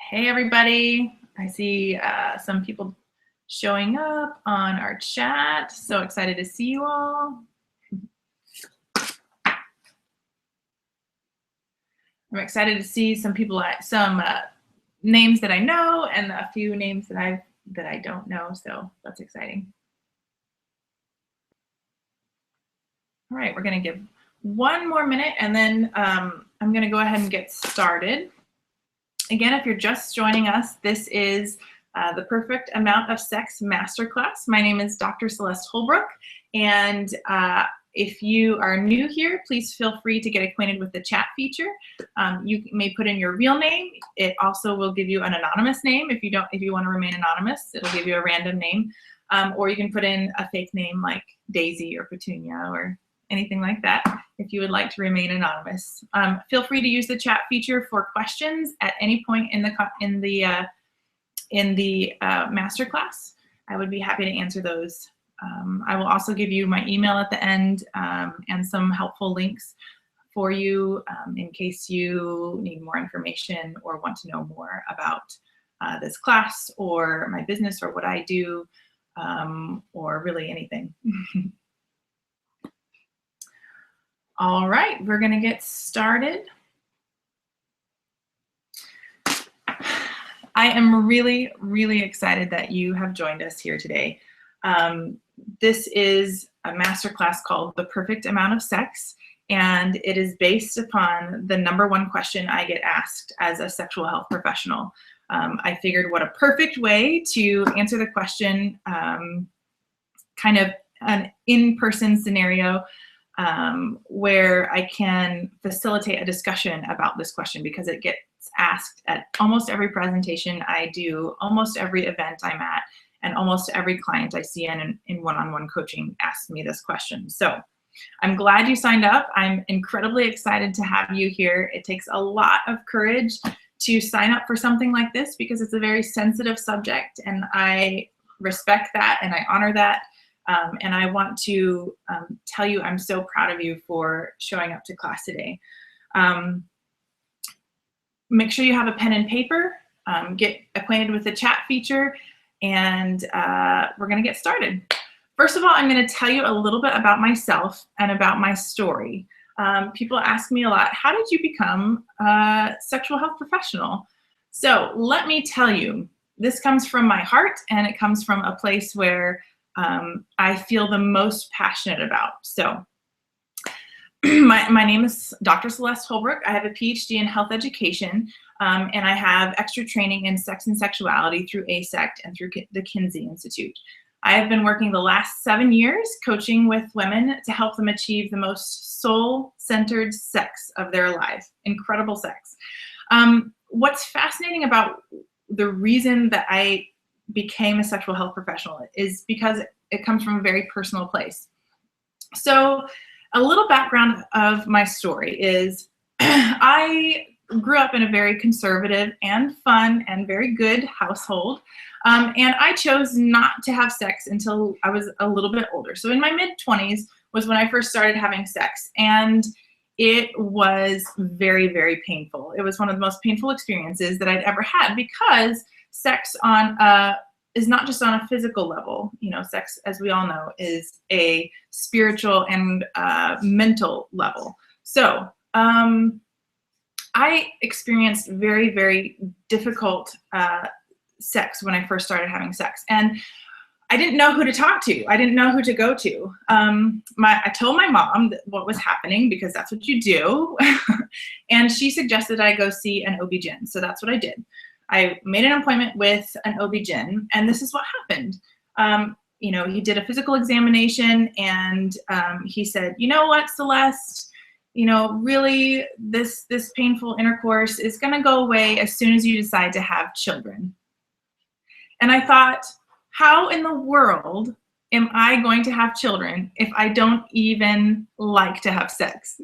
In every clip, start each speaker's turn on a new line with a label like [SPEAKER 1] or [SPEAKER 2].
[SPEAKER 1] Hey, everybody. I see some people showing up on our chat. So excited to see you all. I'm excited to see some people, some names that I know and a few names that I don't know. So that's exciting. All right, we're going to give one more minute and then I'm going to go ahead and get started. Again, if you're just joining us, this is the Perfect Amount of Sex Masterclass. My name is Dr. Celeste Holbrook, and if you are new here, please feel free to get acquainted with the chat feature. You may put in your real name. It also will give you an anonymous name if you want to remain anonymous. It'll give you a random name, or you can put in a fake name like Daisy or Petunia or anything like that if you would like to remain anonymous. Feel free to use the chat feature for questions at any point in the masterclass. I would be happy to answer those. I will also give you my email at the end and some helpful links for you in case you need more information or want to know more about this class or my business or what I do or really anything. All right, we're gonna get started. I am really, really excited that you have joined us here today. This is a masterclass called The Perfect Amount of Sex, and it is based upon the #1 question I get asked as a sexual health professional. I figured what a perfect way to answer the question, kind of an in-person scenario where I can facilitate a discussion about this question because it gets asked at almost every presentation I do, almost every event I'm at, and almost every client I see in one-on-one coaching asks me this question. So I'm glad you signed up. I'm incredibly excited to have you here. It takes a lot of courage to sign up for something like this because it's a very sensitive subject, and I respect that and I honor that. And I want to tell you I'm so proud of you for showing up to class today. Make sure you have a pen and paper, get acquainted with the chat feature, and we're gonna get started. First of all, I'm gonna tell you a little bit about myself and about my story. People ask me a lot, how did you become a sexual health professional? So let me tell you, this comes from my heart and it comes from a place where I feel the most passionate about. So my name is Dr. Celeste Holbrook. I have a PhD in health education, and I have extra training in sex and sexuality through ASECT and through the Kinsey Institute. I have been working the last 7 years coaching with women to help them achieve the most soul-centered sex of their life, incredible sex. What's fascinating about the reason that I became a sexual health professional is because it comes from a very personal place. So a little background of my story is I grew up in a very conservative and fun and very good household. And I chose not to have sex until I was a little bit older. So in my mid-20s was when I first started having sex. And it was very, very painful. It was one of the most painful experiences that I'd ever had because sex is not just on a physical level. You know, sex, as we all know, is a spiritual and mental level. So I experienced very, very difficult sex when I first started having sex. And I didn't know who to talk to. I didn't know who to go to. I told my mom what was happening because that's what you do. And she suggested I go see an OB-GYN. So that's what I did. I made an appointment with an OB-GYN, and this is what happened. You know, he did a physical examination, and he said, you know what, Celeste, you know, really this painful intercourse is gonna go away as soon as you decide to have children. And I thought, how in the world am I going to have children if I don't even like to have sex?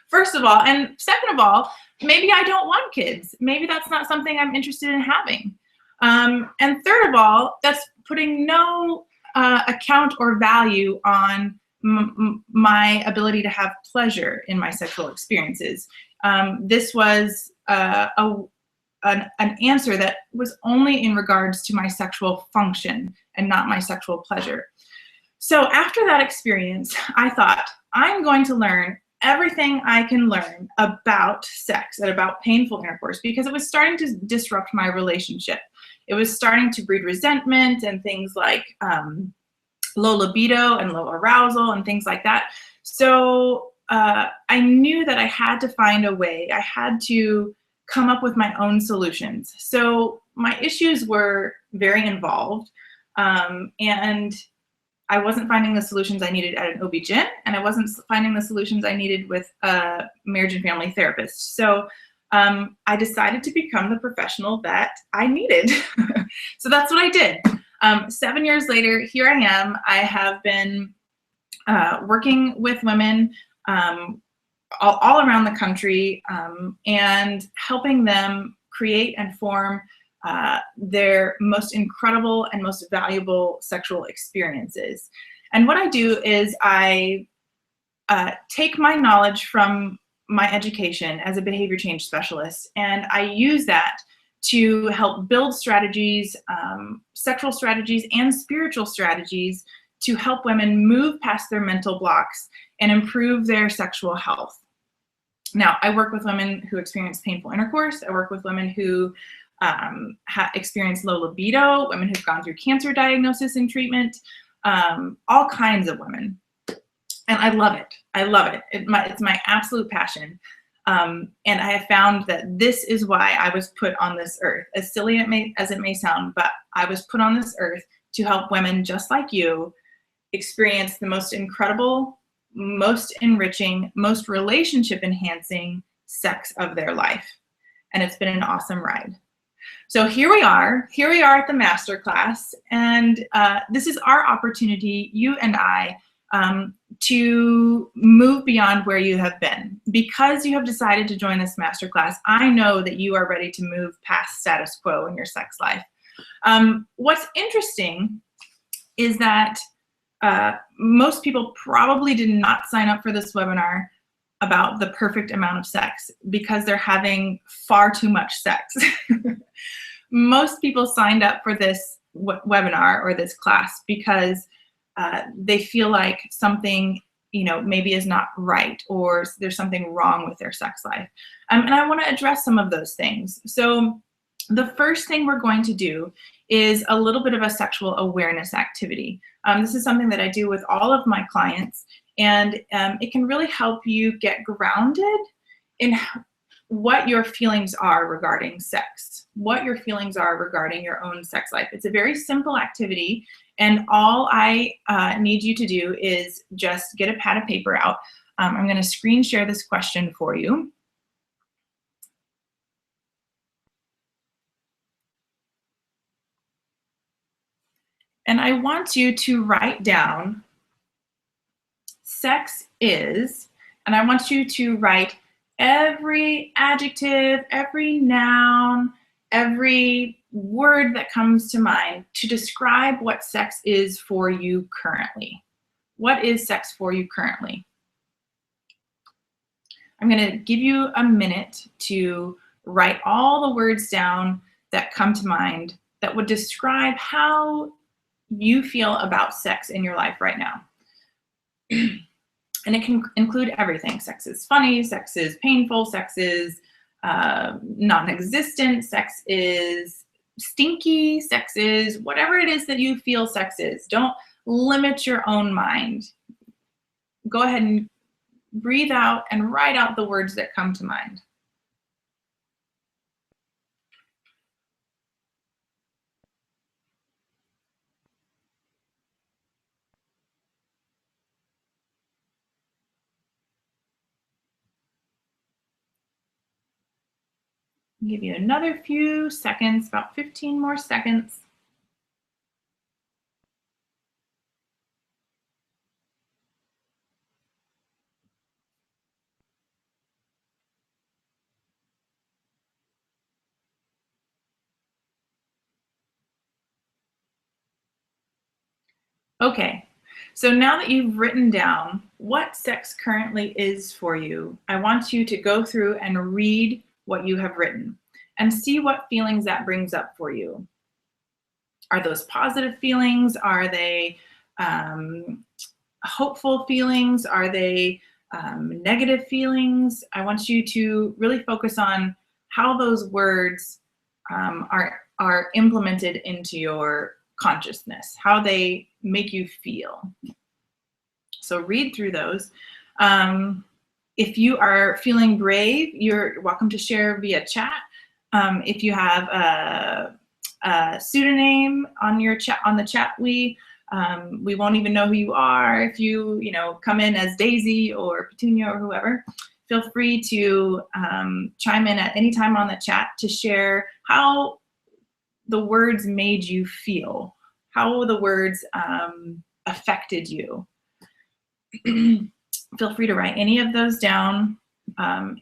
[SPEAKER 1] First of all, and second of all, maybe I don't want kids. Maybe that's not something I'm interested in having. And third of all, that's putting no account or value on my ability to have pleasure in my sexual experiences. This was an answer that was only in regards to my sexual function and not my sexual pleasure. So after that experience, I thought, I'm going to learn everything I can learn about sex and about painful intercourse, because it was starting to disrupt my relationship. It was starting to breed resentment and things like low libido and low arousal and things like that. So I knew that I had to find a way. I had to come up with my own solutions. So my issues were very involved, and I wasn't finding the solutions I needed at an OB-GYN, and I wasn't finding the solutions I needed with a marriage and family therapist. So I decided to become the professional that I needed. So that's what I did. 7 years later, here I am. I have been working with women all around the country, and helping them create and form their most incredible and most valuable sexual experiences. And what I do is I take my knowledge from my education as a behavior change specialist, and I use that to help build strategies, sexual strategies and spiritual strategies, to help women move past their mental blocks and improve their sexual health. Now, I work with women who experience painful intercourse. I work with women who experience low libido, women who've gone through cancer diagnosis and treatment, all kinds of women. And I love it. I love it. It's my absolute passion. And I have found that this is why I was put on this earth. As silly as it may sound, but I was put on this earth to help women just like you experience the most incredible, most enriching, most relationship enhancing sex of their life. And it's been an awesome ride. So here we are at the Masterclass, and this is our opportunity, you and I, to move beyond where you have been. Because you have decided to join this Masterclass, I know that you are ready to move past status quo in your sex life. What's interesting is that most people probably did not sign up for this webinar about the perfect amount of sex, because they're having far too much sex. Most people signed up for this webinar or this class because they feel like something, maybe is not right, or there's something wrong with their sex life. And I want to address some of those things. So the first thing we're going to do is a little bit of a sexual awareness activity. This is something that I do with all of my clients, and it can really help you get grounded in what your feelings are regarding sex, what your feelings are regarding your own sex life. It's a very simple activity, and all I need you to do is just get a pad of paper out. I'm going to screen share this question for you. And I want you to write down sex is, and I want you to write every adjective, every noun, every word that comes to mind to describe what sex is for you currently. What is sex for you currently? I'm going to give you a minute to write all the words down that come to mind that would describe how you feel about sex in your life right now. And it can include everything. Sex is funny, sex is painful, sex is non-existent, sex is stinky, sex is whatever it is that you feel sex is. Don't limit your own mind. Go ahead and breathe out and write out the words that come to mind. I'll give you another few seconds, about 15 more seconds. Okay, so now that you've written down what sex currently is for you, I want you to go through and read what you have written. and see what feelings that brings up for you. Are those positive feelings? Are they hopeful feelings? Are they negative feelings? I want you to really focus on how those words are implemented into your consciousness, how they make you feel. So read through those. If you are feeling brave, you're welcome to share via chat. If you have a pseudonym on your chat, on the chat, we won't even know who you are. If you come in as Daisy or Petunia or whoever, feel free to chime in at any time on the chat to share how the words made you feel, how the words affected you. Feel free to write any of those down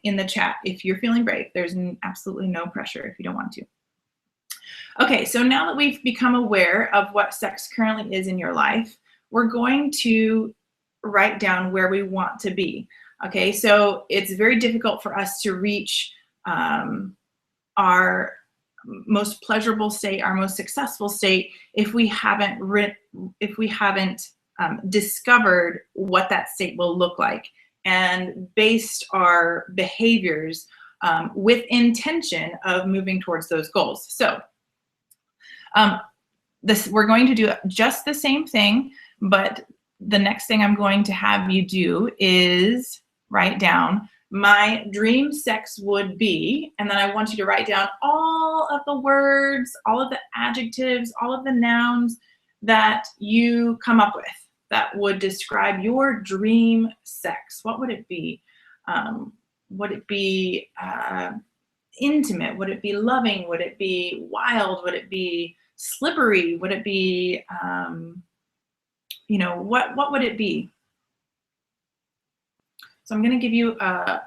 [SPEAKER 1] in the chat if you're feeling brave. There's absolutely no pressure if you don't want to. Okay, so now that we've become aware of what sex currently is in your life, we're going to write down where we want to be. Okay, so it's very difficult for us to reach our most pleasurable state, our most successful state, if we haven't discovered what that state will look like and based our behaviors with intention of moving towards those goals. So we're going to do just the same thing, but the next thing I'm going to have you do is write down my dream sex would be, and then I want you to write down all of the words, all of the adjectives, all of the nouns that you come up with that would describe your dream sex. What would it be? Would it be intimate? Would it be loving? Would it be wild? Would it be slippery? Would it be, what would it be? So I'm going to give you a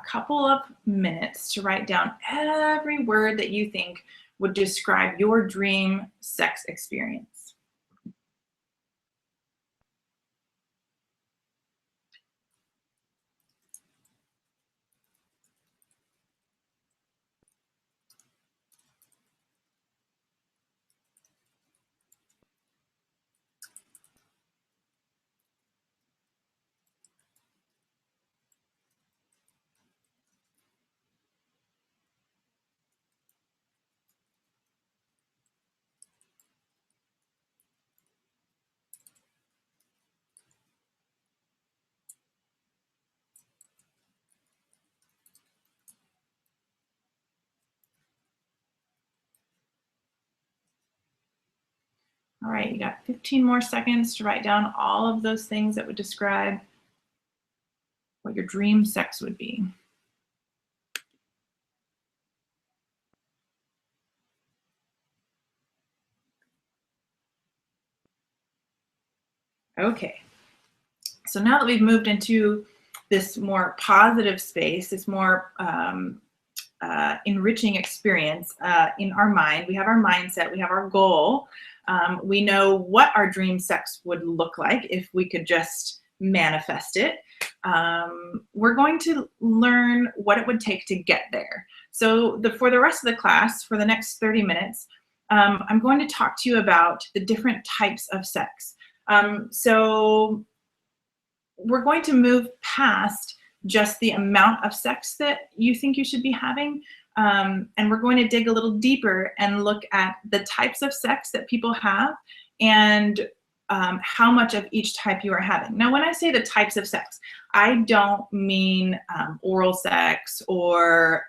[SPEAKER 1] couple of minutes to write down every word that you think would describe your dream sex experience. All right, you got 15 more seconds to write down all of those things that would describe what your dream sex would be. Okay, so now that we've moved into this more positive space, this more enriching experience in our mind, we have our mindset, we have our goal, we know what our dream sex would look like if we could just manifest it. We're going to learn what it would take to get there. So for the rest of the class, for the next 30 minutes, I'm going to talk to you about the different types of sex. So we're going to move past just the amount of sex that you think you should be having, and we're going to dig a little deeper and look at the types of sex that people have and how much of each type you are having. Now, when I say the types of sex, I don't mean oral sex or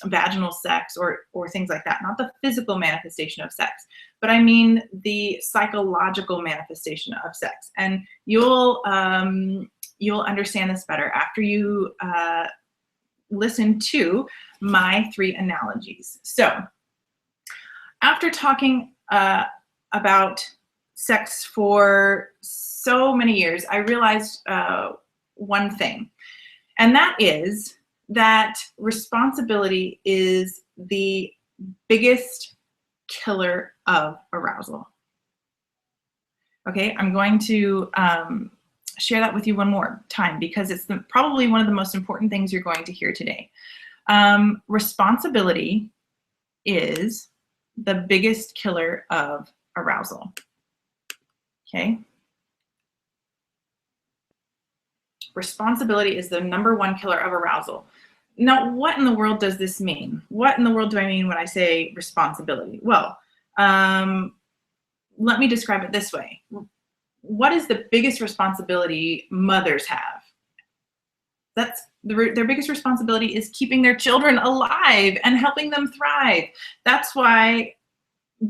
[SPEAKER 1] vaginal sex or things like that, not the physical manifestation of sex, but I mean the psychological manifestation of sex. And you'll understand this better after you listen to my 3 analogies. So after talking about sex for so many years, I realized one thing, and that is that responsibility is the biggest killer of arousal. Okay, I'm going to share that with you one more time because it's probably one of the most important things you're going to hear today. Responsibility is the biggest killer of arousal. Okay? Responsibility is the #1 killer of arousal. Now, what in the world does this mean? What in the world do I mean when I say responsibility? Well, let me describe it this way. What is the biggest responsibility mothers have? That's their biggest responsibility is keeping their children alive and helping them thrive. That's why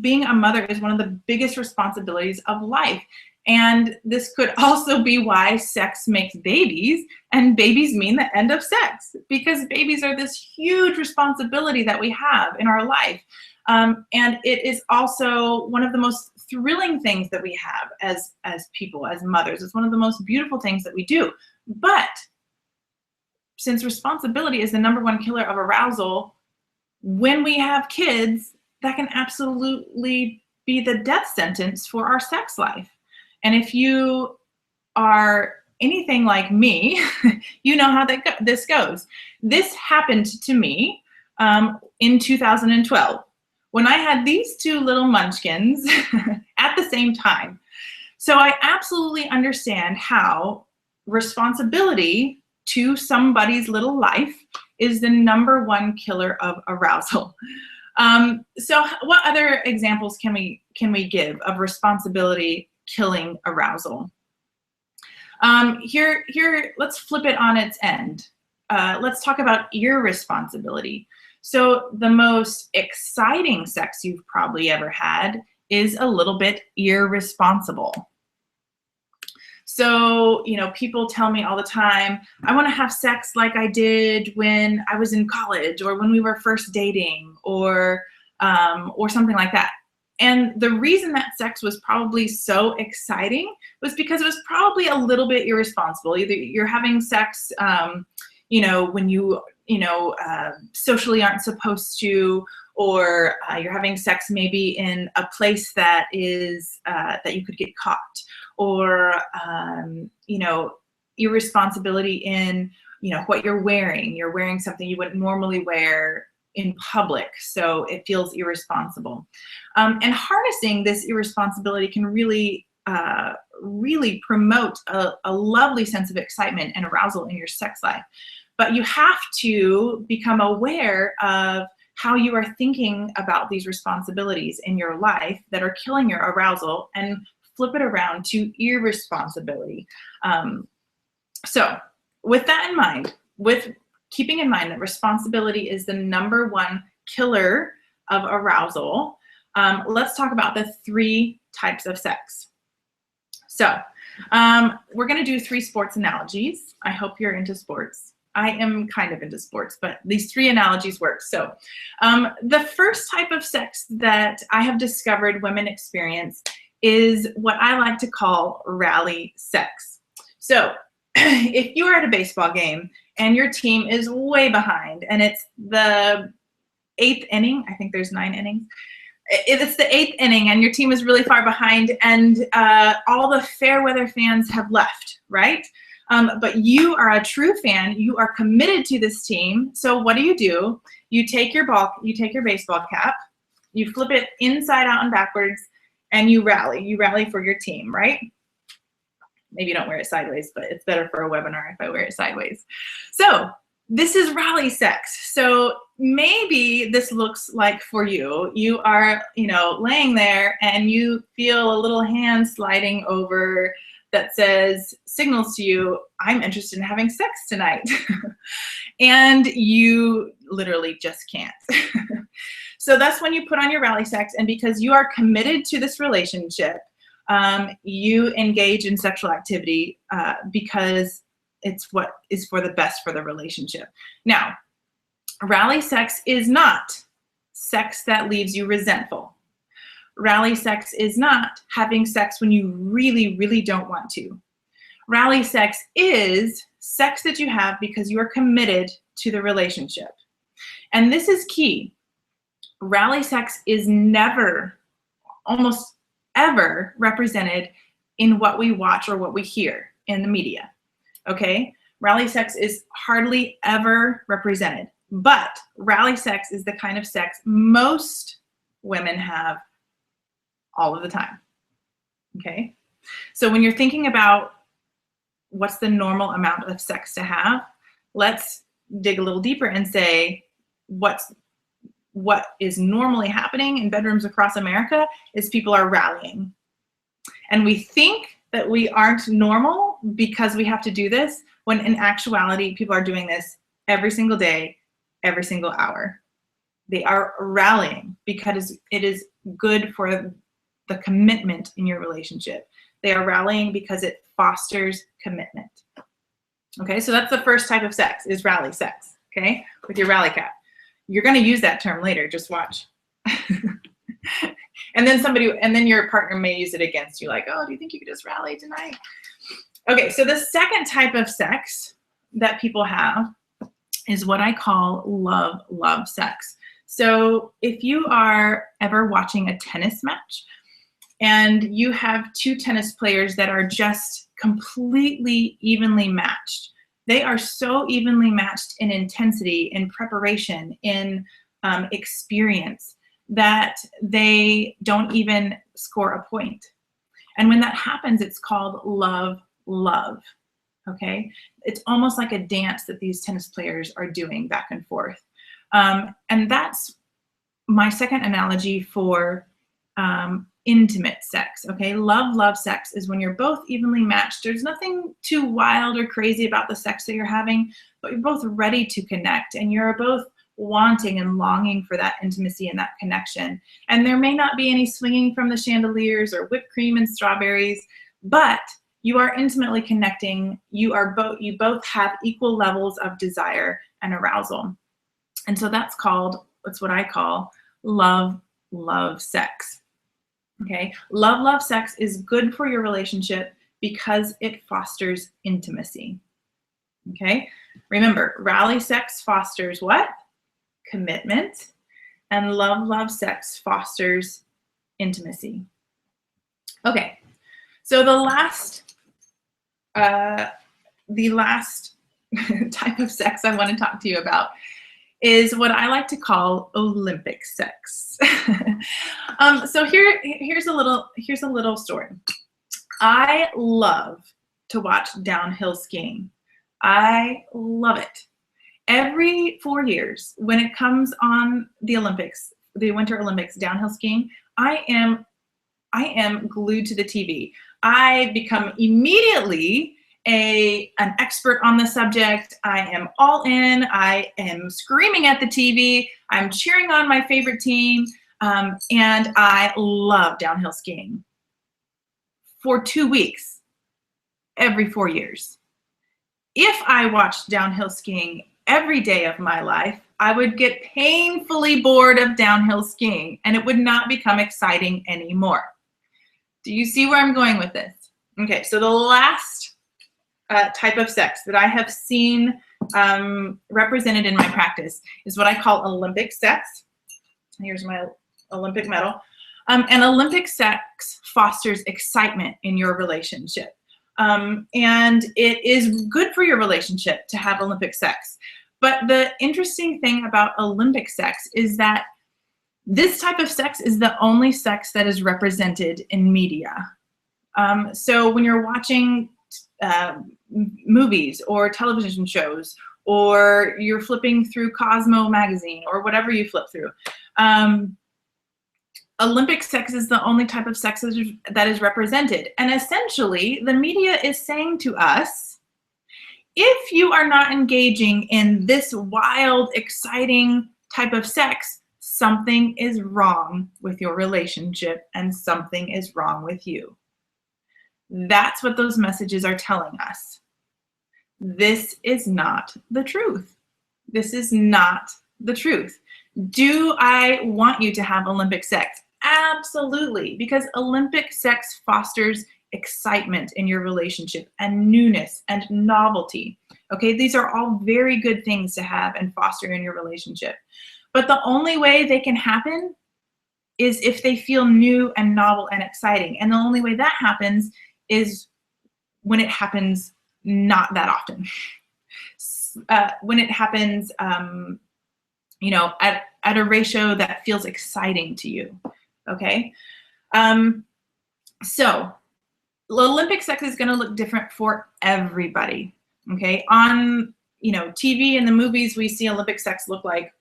[SPEAKER 1] being a mother is one of the biggest responsibilities of life. And this could also be why sex makes babies, and babies mean the end of sex, because babies are this huge responsibility that we have in our life. And it is also one of the most thrilling things that we have as people, as mothers. It's one of the most beautiful things that we do. But since responsibility is the #1 killer of arousal, when we have kids, that can absolutely be the death sentence for our sex life. And if you are anything like me, you know how this goes. This happened to me in 2012 when I had these two little munchkins at the same time. So I absolutely understand how responsibility to somebody's little life is the #1 killer of arousal. So what other examples can we give of responsibility killing arousal? Here, let's flip it on its end. Let's talk about irresponsibility. So the most exciting sex you've probably ever had is a little bit irresponsible. So, people tell me all the time, I want to have sex like I did when I was in college or when we were first dating or something like that. And the reason that sex was probably so exciting was because it was probably a little bit irresponsible. Either you're having sex, when you, socially aren't supposed to, or you're having sex maybe in a place that is, that you could get caught, or, irresponsibility in, what you're wearing. You're wearing something you wouldn't normally wear in public, so it feels irresponsible. And harnessing this irresponsibility can really promote a lovely sense of excitement and arousal in your sex life. But you have to become aware of how you are thinking about these responsibilities in your life that are killing your arousal and flip it around to irresponsibility. So with that in mind, with keeping in mind that responsibility is the #1 killer of arousal, let's talk about the 3 types of sex. So we're going to do 3 sports analogies. I hope you're into sports. I am kind of into sports, but these 3 analogies work. So the first type of sex that I have discovered women experience is what I like to call rally sex. So if you are at a baseball game and your team is way behind and it's the 8th inning, I think there's 9 innings. It's the 8th inning and your team is really far behind and all the fair weather fans have left, right? But you are a true fan. You are committed to this team. So what do? You take your baseball cap, you flip it inside out and backwards, and you rally. You rally for your team, right? Maybe you don't wear it sideways, but it's better for a webinar if I wear it sideways. So this is rally sex. So maybe this looks like for you, you are, laying there and you feel a little hand sliding over that signals to you, I'm interested in having sex tonight. And you literally just can't. So that's when you put on your rally sex, and because you are committed to this relationship, you engage in sexual activity because it's what is for the best for the relationship. Now, rally sex is not sex that leaves you resentful. Rally sex is not having sex when you really, really don't want to. Rally sex is sex that you have because you are committed to the relationship. And this is key. Rally sex is never, almost ever, represented in what we watch or what we hear in the media. Okay? Rally sex is hardly ever represented. But rally sex is the kind of sex most women have all of the time. Okay? So when you're thinking about what's the normal amount of sex to have, let's dig a little deeper and say what is normally happening in bedrooms across America is people are rallying. And we think that we aren't normal because we have to do this, when in actuality, people are doing this every single day, every single hour. They are rallying because it is good for the commitment in your relationship. They are rallying because it fosters commitment. Okay, so that's the first type of sex, is rally sex, okay, with your rally cat. You're going to use that term later, just watch. And then your partner may use it against you, like, oh, do you think you could just rally tonight? Okay, so the second type of sex that people have is what I call love sex. So if you are ever watching a tennis match and you have two tennis players that are just completely evenly matched, they are so evenly matched in intensity, in preparation, in experience, that they don't even score a point. And when that happens, it's called love, okay? It's almost like a dance that these tennis players are doing back and forth. And that's my second analogy for intimate sex, okay? Love sex is when you're both evenly matched. There's nothing too wild or crazy about the sex that you're having, but you're both ready to connect, and you're both wanting and longing for that intimacy and that connection. And there may not be any swinging from the chandeliers or whipped cream and strawberries, but you are intimately connecting. You both have equal levels of desire and arousal. And so that's what I call love sex. Okay, love sex is good for your relationship because it fosters intimacy. Okay, remember, rally sex fosters what? Commitment. And love sex fosters intimacy. Okay, so the last type of sex I want to talk to you about is what I like to call Olympic sex. So here's a little story. I love to watch downhill skiing. I love it. Every 4 years, when it comes on the Olympics, the Winter Olympics, downhill skiing, I am glued to the TV. I become immediately an expert on the subject. I am all in. I am screaming at the TV. I'm cheering on my favorite team, and I love downhill skiing for 2 weeks every 4 years. If I watched downhill skiing every day of my life, I would get painfully bored of downhill skiing, and it would not become exciting anymore. Do you see where I'm going with this? Okay, so the last type of sex that I have seen represented in my practice is what I call Olympic sex. Here's my Olympic medal. And Olympic sex fosters excitement in your relationship. And it is good for your relationship to have Olympic sex. But the interesting thing about Olympic sex is that this type of sex is the only sex that is represented in media. So when you're watching movies or television shows, or you're flipping through Cosmo magazine or whatever you flip through, Olympic sex is the only type of sex that is represented. And essentially, the media is saying to us, if you are not engaging in this wild, exciting type of sex, something is wrong with your relationship and something is wrong with you. That's what those messages are telling us. This is not the truth. This is not the truth. Do I want you to have Olympic sex? Absolutely, because Olympic sex fosters excitement in your relationship and newness and novelty. Okay, these are all very good things to have and foster in your relationship. But the only way they can happen is if they feel new and novel and exciting. And the only way that happens is when it happens not that often. When it happens at a ratio that feels exciting to you, okay? So Olympic sex is going to look different for everybody, okay? On, TV and the movies, we see Olympic sex look like,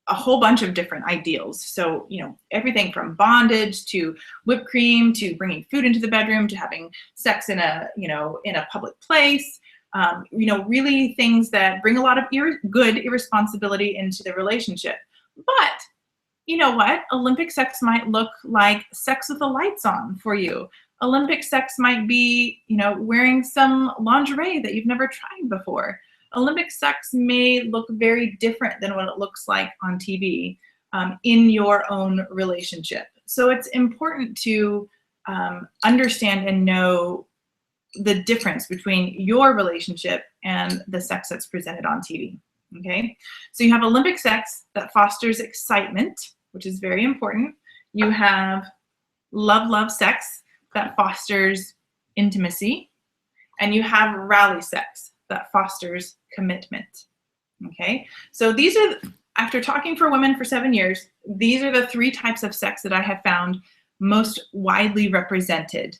[SPEAKER 1] a whole bunch of different ideals. So, everything from bondage to whipped cream to bringing food into the bedroom to having sex in a public place. Really things that bring a lot of good irresponsibility into the relationship. But you know what? Olympic sex might look like sex with the lights on for you. Olympic sex might be, wearing some lingerie that you've never tried before. Olympic sex may look very different than what it looks like on TV in your own relationship. So it's important to understand and know the difference between your relationship and the sex that's presented on TV, okay? So you have Olympic sex that fosters excitement, which is very important. You have love sex that fosters intimacy, and you have rally sex that fosters commitment, okay? So these are, after talking for women for 7 years, these are the 3 types of sex that I have found most widely represented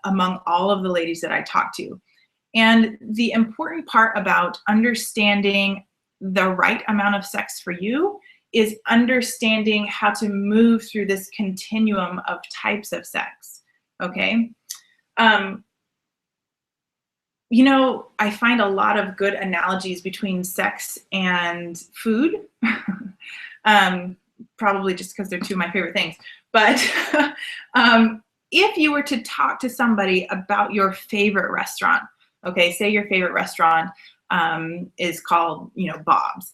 [SPEAKER 1] among all of the ladies that I talk to. And the important part about understanding the right amount of sex for you is understanding how to move through this continuum of types of sex, okay? I find a lot of good analogies between sex and food, probably just because they're 2 of my favorite things. But if you were to talk to somebody about your favorite restaurant, okay, say your favorite restaurant is called, Bob's.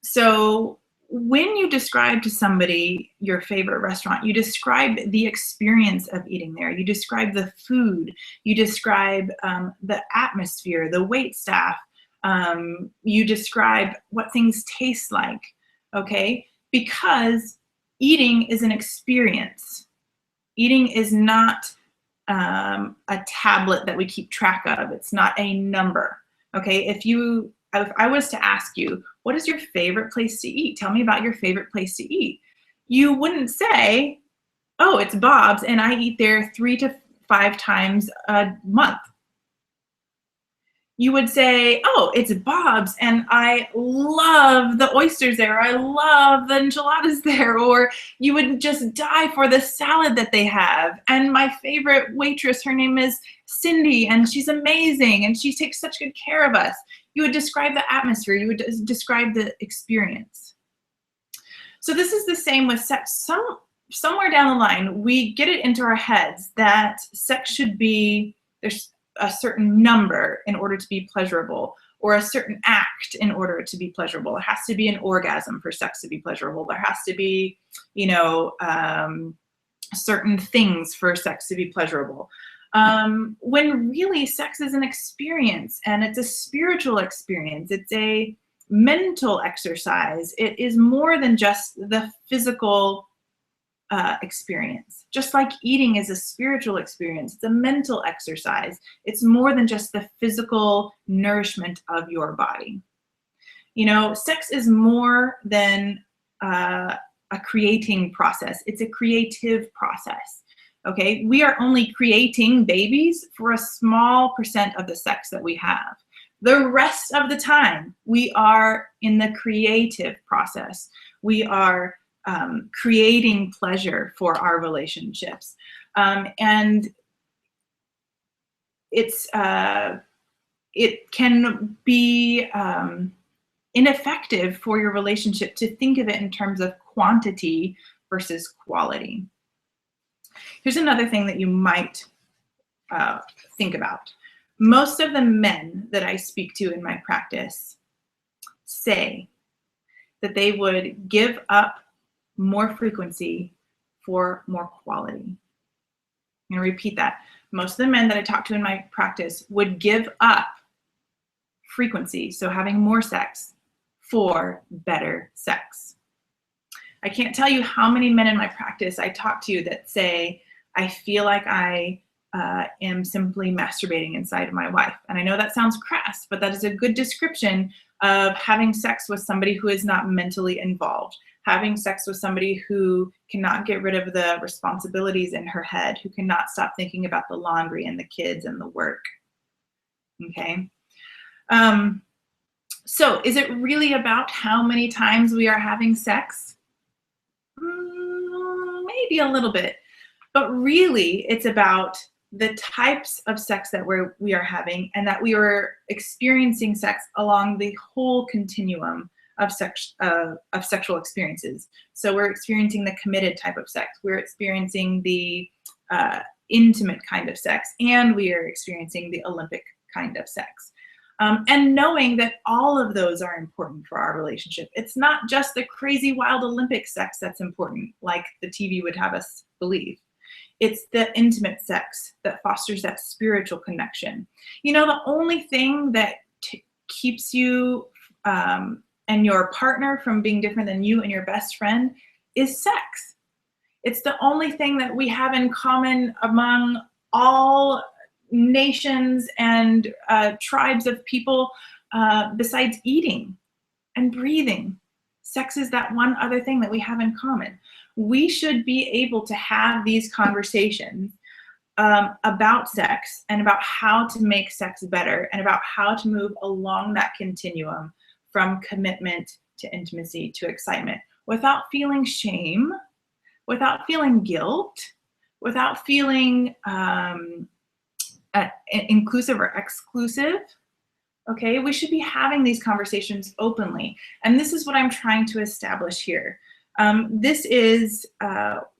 [SPEAKER 1] So when you describe to somebody your favorite restaurant, you describe the experience of eating there. You describe the food. You describe the atmosphere, the wait staff. You describe what things taste like, okay? Because eating is an experience. Eating is not a tablet that we keep track of. It's not a number, okay? If I was to ask you, what is your favorite place to eat? Tell me about your favorite place to eat. You wouldn't say, oh, it's Bob's and I eat there 3 to 5 times a month. You would say, oh, it's Bob's and I love the oysters there. I love the enchiladas there. Or you would just die for the salad that they have. And my favorite waitress, her name is Cindy, and she's amazing. And she takes such good care of us. You would describe the atmosphere. You would describe the experience. So this is the same with sex. Somewhere down the line, we get it into our heads that sex should be, there's a certain number in order to be pleasurable, or a certain act in order to be pleasurable. There has to be an orgasm for sex to be pleasurable. There has to be, certain things for sex to be pleasurable. When really sex is an experience, and it's a spiritual experience. It's a mental exercise. It is more than just the physical experience. Just like eating is a spiritual experience, it's a mental exercise. It's more than just the physical nourishment of your body. Sex is more than a creating process. It's a creative process. Okay, we are only creating babies for a small % of the sex that we have. The rest of the time, we are in the creative process. We are creating pleasure for our relationships. And it can be ineffective for your relationship to think of it in terms of quantity versus quality. Here's another thing that you might think about. Most of the men that I speak to in my practice say that they would give up more frequency for more quality. I'm going to repeat that. Most of the men that I talk to in my practice would give up frequency, so having more sex, for better sex. I can't tell you how many men in my practice I talk to that say, I feel like I am simply masturbating inside of my wife. And I know that sounds crass, but that is a good description of having sex with somebody who is not mentally involved, having sex with somebody who cannot get rid of the responsibilities in her head, who cannot stop thinking about the laundry and the kids and the work. Okay. So is it really about how many times we are having sex? Maybe a little bit, but really it's about the types of sex that we are having, and that we are experiencing sex along the whole continuum of sexual experiences. So we're experiencing the committed type of sex, we're experiencing the intimate kind of sex, and we are experiencing the Olympic kind of sex. And knowing that all of those are important for our relationship. It's not just the crazy wild Olympic sex that's important, like the TV would have us believe. It's the intimate sex that fosters that spiritual connection. You know, the only thing that keeps you and your partner from being different than you and your best friend is sex. It's the only thing that we have in common among all nations and tribes of people besides eating and breathing. Sex is that one other thing that we have in common. We should be able to have these conversations about sex and about how to make sex better and about how to move along that continuum from commitment to intimacy to excitement without feeling shame, without feeling guilt, without feeling inclusive or exclusive. Okay, we should be having these conversations openly. And this is what I'm trying to establish here. This is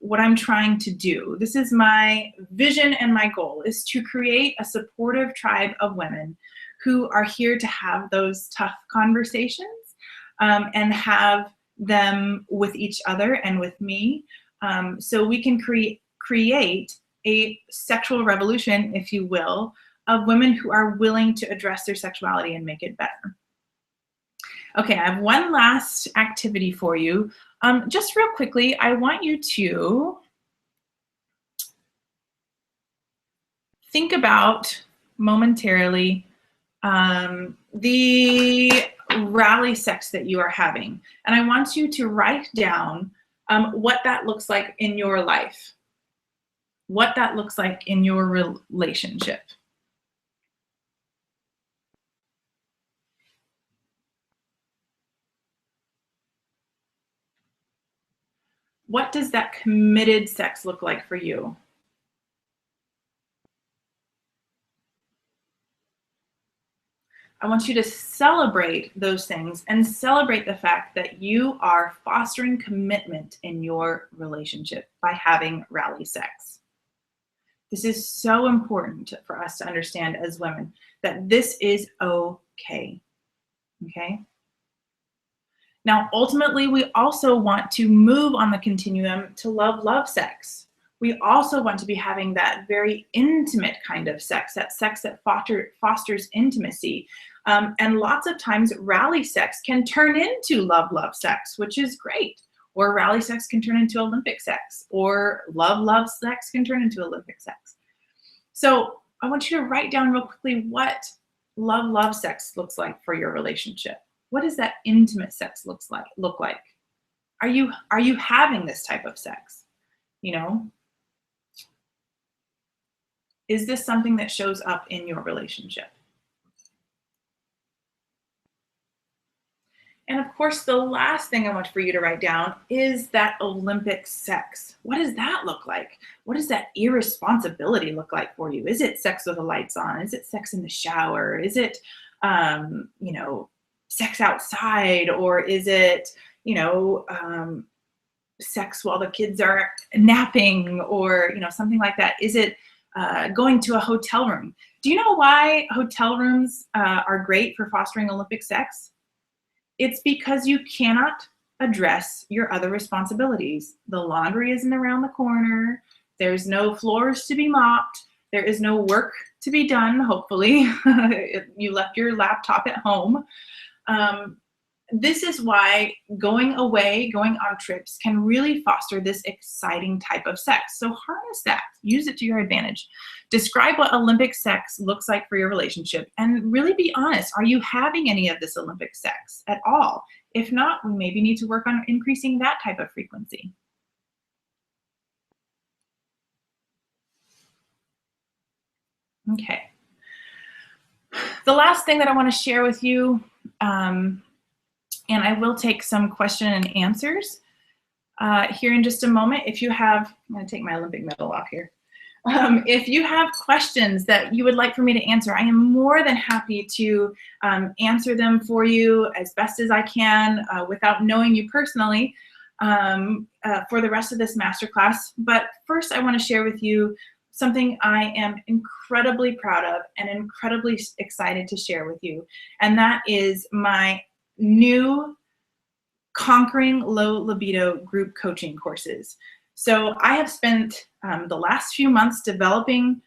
[SPEAKER 1] what I'm trying to do. This is my vision, and my goal is to create a supportive tribe of women who are here to have those tough conversations and have them with each other and with me, so we can create a sexual revolution, if you will, of women who are willing to address their sexuality and make it better. Okay, I have one last activity for you. Just real quickly, I want you to think about momentarily the rally sex that you are having. And I want you to write down what that looks like in your life, what that looks like in your relationship. What does that committed sex look like for you? I want you to celebrate those things and celebrate the fact that you are fostering commitment in your relationship by having rally sex. This is so important for us to understand as women, that this is okay. Okay? Now, ultimately, we also want to move on the continuum to love sex. We also want to be having that very intimate kind of sex that fosters intimacy. And lots of times, rally sex can turn into love sex, which is great. Or rally sex can turn into Olympic sex. Or love sex can turn into Olympic sex. So I want you to write down real quickly what love sex looks like for your relationship. What does that intimate sex look like? Are you having this type of sex? You know? Is this something that shows up in your relationship? And of course, the last thing I want for you to write down is that Olympic sex. What does that look like? What does that irresponsibility look like for you? Is it sex with the lights on? Is it sex in the shower? Is it, sex outside? Or is it, sex while the kids are napping, or, something like that? Is it going to a hotel room? Do you know why hotel rooms are great for fostering Olympic sex? It's because you cannot address your other responsibilities. The laundry isn't around the corner. There's no floors to be mopped. There is no work to be done, hopefully. You left your laptop at home. this is why going away, going on trips can really foster this exciting type of sex. So harness that, use it to your advantage. Describe what Olympic sex looks like for your relationship and really be honest. Are you having any of this Olympic sex at all? If not, we maybe need to work on increasing that type of frequency. Okay. The last thing that I want to share with you, and I will take some question and answers here in just a moment. If you have, I'm going to take my Olympic medal off here. If you have questions that you would like for me to answer, I am more than happy to answer them for you as best as I can without knowing you personally for the rest of this masterclass. But first, I want to share with you something I am incredibly proud of and incredibly excited to share with you. And that is my new Conquering Low Libido group coaching courses. So I have spent the last few months developing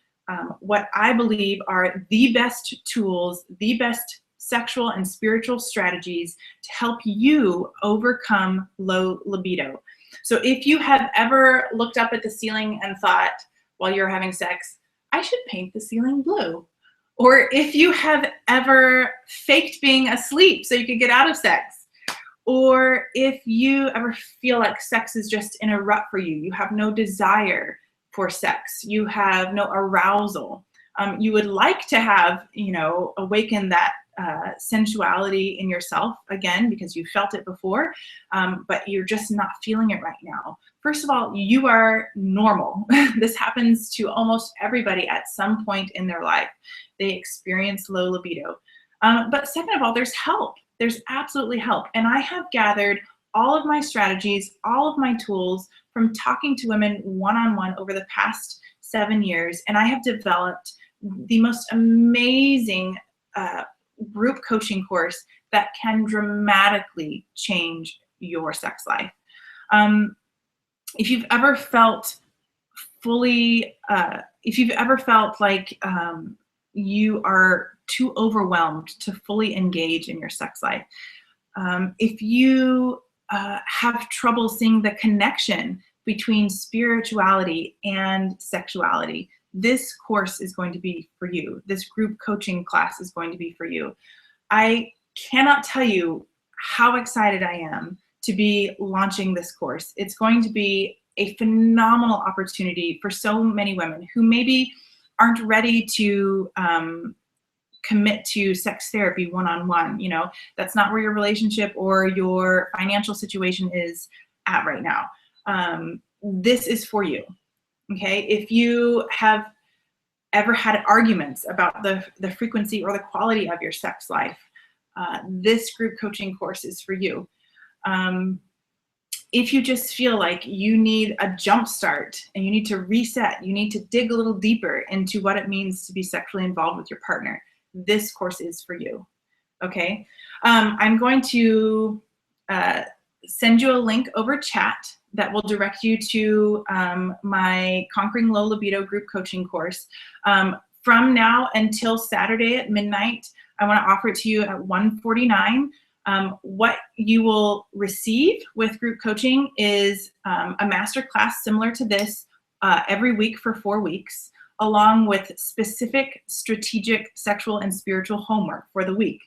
[SPEAKER 1] what I believe are the best tools, the best sexual and spiritual strategies to help you overcome low libido. So if you have ever looked up at the ceiling and thought while you're having sex, I should paint the ceiling blue. Or if you have ever faked being asleep so you could get out of sex. Or if you ever feel like sex is just in a rut for you, you have no desire for sex, you have no arousal, you would like to have, awaken that sensuality in yourself again because you felt it before, but you're just not feeling it right now. First of all, you are normal. This happens to almost everybody at some point in their life. They experience low libido. But second of all, there's help. There's absolutely help. And I have gathered all of my strategies, all of my tools from talking to women one-on-one over the past 7 years. And I have developed the most amazing group coaching course that can dramatically change your sex life. If you've ever felt like you are too overwhelmed to fully engage in your sex life, if you have trouble seeing the connection between spirituality and sexuality, this course is going to be for you. This group coaching class is going to be for you. I cannot tell you how excited I am to be launching this course. It's going to be a phenomenal opportunity for so many women who maybe aren't ready to commit to sex therapy one-on-one. That's not where your relationship or your financial situation is at right now. This is for you. Okay, if you have ever had arguments about the frequency or the quality of your sex life, this group coaching course is for you. If you just feel like you need a jump start and you need to reset, you need to dig a little deeper into what it means to be sexually involved with your partner, this course is for you. Okay, I'm going to send you a link over chat that will direct you to my Conquering Low Libido group coaching course. From now until Saturday at midnight, I want to offer it to you at $149. What you will receive with group coaching is a masterclass similar to this every week for 4 weeks, along with specific strategic sexual and spiritual homework for the week.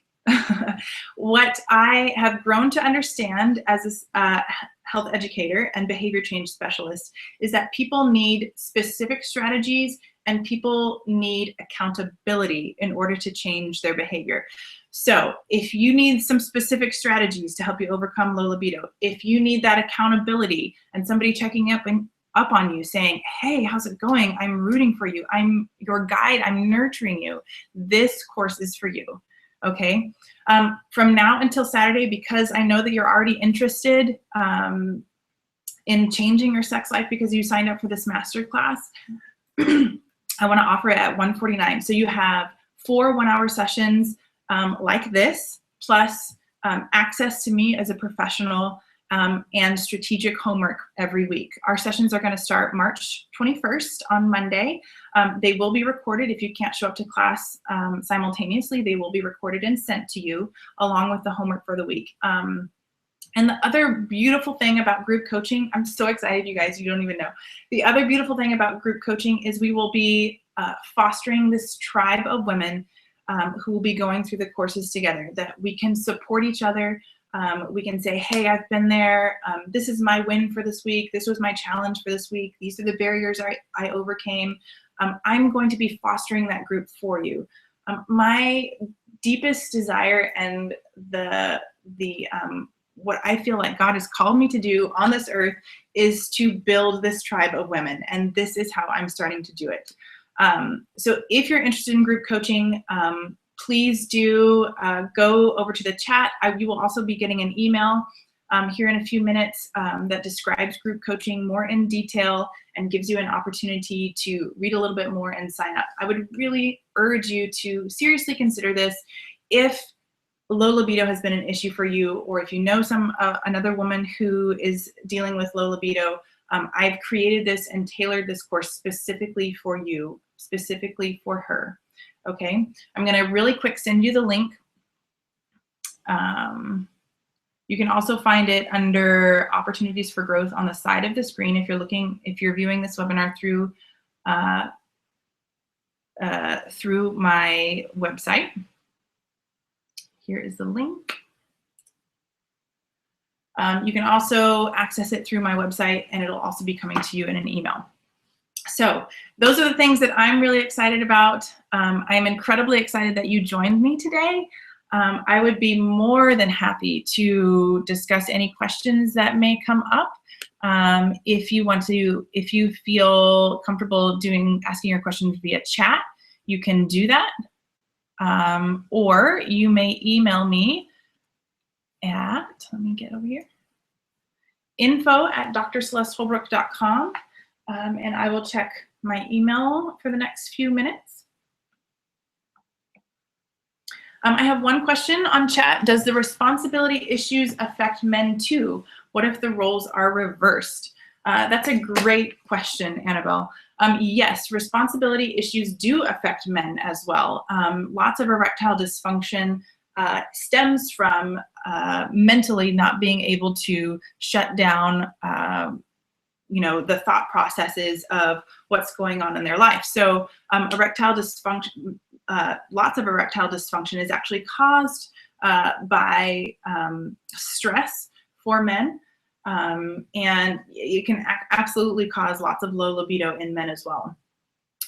[SPEAKER 1] What I have grown to understand as a health educator and behavior change specialist is that people need specific strategies and people need accountability in order to change their behavior. So if you need some specific strategies to help you overcome low libido, if you need that accountability and somebody checking up on you saying, hey, how's it going? I'm rooting for you. I'm your guide. I'm nurturing you. This course is for you. Okay. From now until Saturday, because I know that you're already interested in changing your sex life because you signed up for this masterclass, I want to offer it at $149. So you have 4 one-hour sessions like this, plus access to me as a professional and strategic homework every week. Our sessions are going to start March 21st on Monday. They will be recorded. If you can't show up to class simultaneously, they will be recorded and sent to you along with the homework for the week. And the other beautiful thing about group coaching, I'm so excited, you guys, you don't even know. The other beautiful thing about group coaching is we will be fostering this tribe of women who will be going through the courses together, that we can support each other. We can say, hey, I've been there. This is my win for this week. This was my challenge for this week. These are the barriers I overcame. I'm going to be fostering that group for you. My deepest desire and what I feel like God has called me to do on this earth is to build this tribe of women. And this is how I'm starting to do it. So if you're interested in group coaching, please do go over to the chat. You will also be getting an email here in a few minutes that describes group coaching more in detail and gives you an opportunity to read a little bit more and sign up. I would really urge you to seriously consider this. If low libido has been an issue for you, or if you know another woman who is dealing with low libido, I've created this and tailored this course specifically for you, specifically for her. Okay, I'm going to really quick send you the link. You can also find it under opportunities for growth on the side of the screen if you're viewing this webinar through my website. Here is the link. You can also access it through my website, and it'll also be coming to you in an email. So those are the things that I'm really excited about. I am incredibly excited that you joined me today. I would be more than happy to discuss any questions that may come up. If you feel comfortable asking your questions via chat, you can do that. Or you may email me at, let me get over here, info@drcelesteholbrook.com, and I will check my email for the next few minutes. I have one question on chat. Does the responsibility issues affect men too? What if the roles are reversed? That's a great question, Annabelle. Yes, responsibility issues do affect men as well. Lots of erectile dysfunction stems from mentally not being able to shut down the thought processes of what's going on in their life. So erectile dysfunction, lots of erectile dysfunction is actually caused by stress for men. And it can absolutely cause lots of low libido in men as well.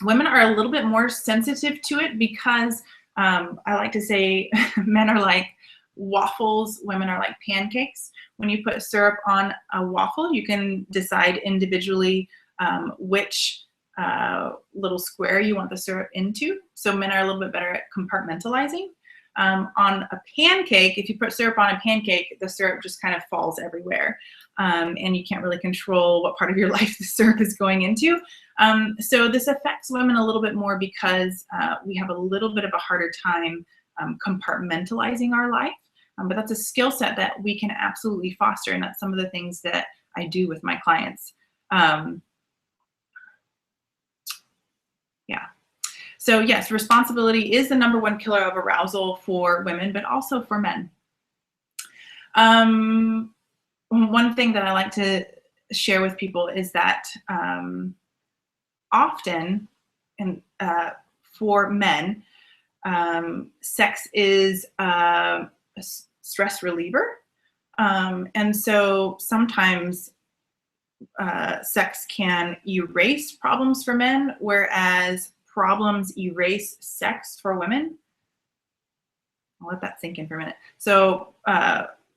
[SPEAKER 1] Women are a little bit more sensitive to it because I like to say men are like waffles, women are like pancakes. When you put syrup on a waffle, you can decide individually which little square you want the syrup into. So men are a little bit better at compartmentalizing. On a pancake, if you put syrup on a pancake, the syrup just kind of falls everywhere. And you can't really control what part of your life the syrup is going into. So this affects women a little bit more because we have a little bit of a harder time compartmentalizing our life. But that's a skill set that we can absolutely foster, and that's some of the things that I do with my clients. Yeah. So yes, responsibility is the #1 killer of arousal for women, but also for men. One thing that I like to share with people is that often, and for men, sex is a stress reliever. And so sometimes sex can erase problems for men, whereas problems erase sex for women. I'll let that sink in for a minute. So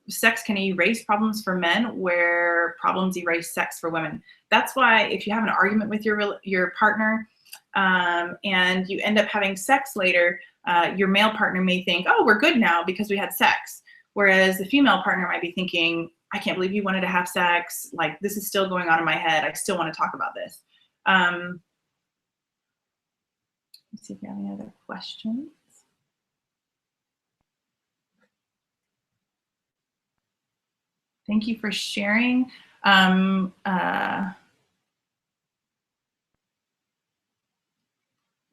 [SPEAKER 1] sex can erase problems for men where problems erase sex for women. That's why if you have an argument with your partner and you end up having sex later, your male partner may think, oh, we're good now because we had sex. Whereas the female partner might be thinking, I can't believe you wanted to have sex. Like, this is still going on in my head. I still want to talk about this. Let's see if we have any other questions. Thank you for sharing. Let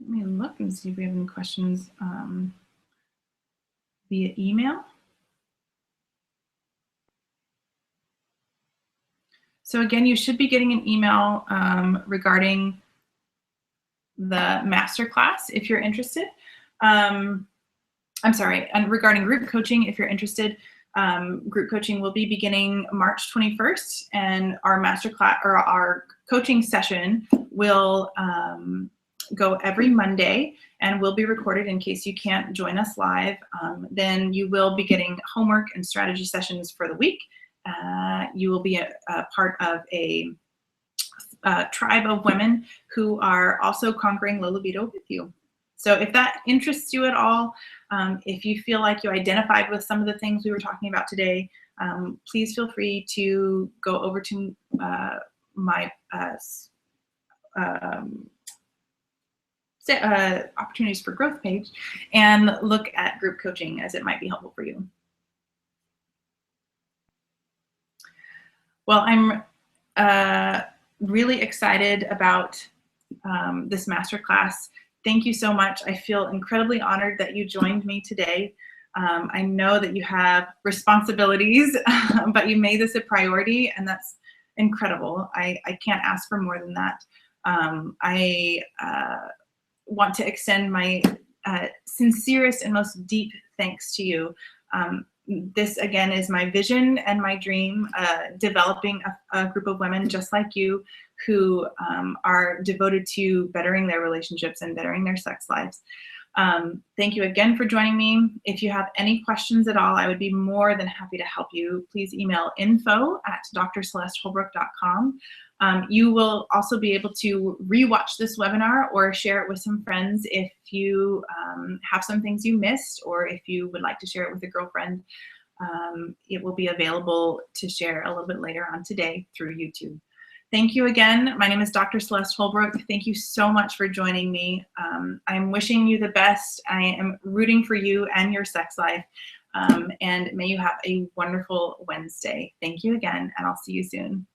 [SPEAKER 1] me look and see if we have any questions via email. So again, you should be getting an email regarding the masterclass if you're interested. I'm sorry, and regarding group coaching, if you're interested, group coaching will be beginning March 21st, and our masterclass or our coaching session will go every Monday and will be recorded in case you can't join us live. Then you will be getting homework and strategy sessions for the week. You will be a part of a tribe of women who are also conquering low libido with you. So if that interests you at all, if you feel like you identified with some of the things we were talking about today, please feel free to go over to my opportunities for growth page and look at group coaching, as it might be helpful for you. Well, I'm really excited about this masterclass. Thank you so much. I feel incredibly honored that you joined me today. I know that you have responsibilities, but you made this a priority, and that's incredible. I can't ask for more than that. I want to extend my sincerest and most deep thanks to you. This, again, is my vision and my dream, developing a group of women just like you who are devoted to bettering their relationships and bettering their sex lives. Thank you again for joining me. If you have any questions at all, I would be more than happy to help you. Please email info@drcelesteholbrook.com. You will also be able to rewatch this webinar or share it with some friends if you have some things you missed, or if you would like to share it with a girlfriend. It will be available to share a little bit later on today through YouTube. Thank you again. My name is Dr. Celeste Holbrook. Thank you so much for joining me. I'm wishing you the best. I am rooting for you and your sex life. And may you have a wonderful Wednesday. Thank you again, and I'll see you soon.